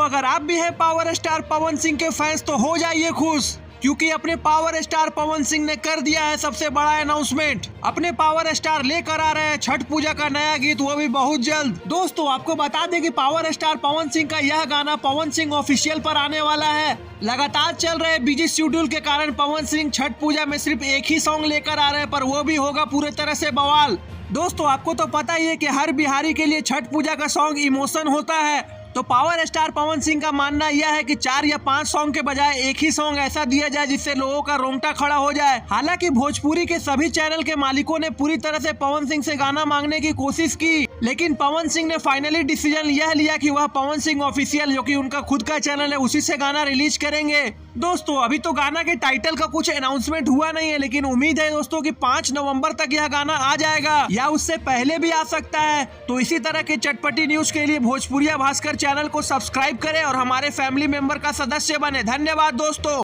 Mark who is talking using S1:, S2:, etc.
S1: अगर आप भी हैं पावर स्टार पवन सिंह के फैंस तो हो जाइए खुश, क्योंकि अपने पावर स्टार पवन सिंह ने कर दिया है सबसे बड़ा अनाउंसमेंट। अपने पावर स्टार लेकर आ रहे हैं छठ पूजा का नया गीत, वो भी बहुत जल्द। दोस्तों आपको बता दें कि पावर स्टार पवन सिंह का यह गाना पवन सिंह ऑफिशियल पर आने वाला है। लगातार चल रहे बिजी शेड्यूल के कारण पवन सिंह छठ पूजा में सिर्फ एक ही सॉन्ग लेकर आ रहे हैं, पर वो भी होगा पूरे तरह से बवाल। दोस्तों आपको तो पता ही है कि हर बिहारी के लिए छठ पूजा का सॉन्ग इमोशन होता है, तो पावर स्टार पवन सिंह का मानना यह है कि 4 या 5 सॉन्ग के बजाय एक ही सॉन्ग ऐसा दिया जाए जिससे लोगों का रोंगटा खड़ा हो जाए। हालांकि भोजपुरी के सभी चैनल के मालिकों ने पूरी तरह से पवन सिंह से गाना मांगने की कोशिश की, लेकिन पवन सिंह ने फाइनली डिसीजन यह लिया कि वह पवन सिंह ऑफिशियल, जो कि उनका खुद का चैनल है, उसी से गाना रिलीज करेंगे। दोस्तों अभी तो गाना के टाइटल का कुछ अनाउंसमेंट हुआ नहीं है, लेकिन उम्मीद है दोस्तों कि 5 नवंबर तक यह गाना आ जाएगा या उससे पहले भी आ सकता है। तो इसी तरह के चटपटी न्यूज के लिए भोजपुरिया भास्कर चैनल को सब्सक्राइब करें और हमारे फैमिली मेंबर का सदस्य बने। धन्यवाद दोस्तों।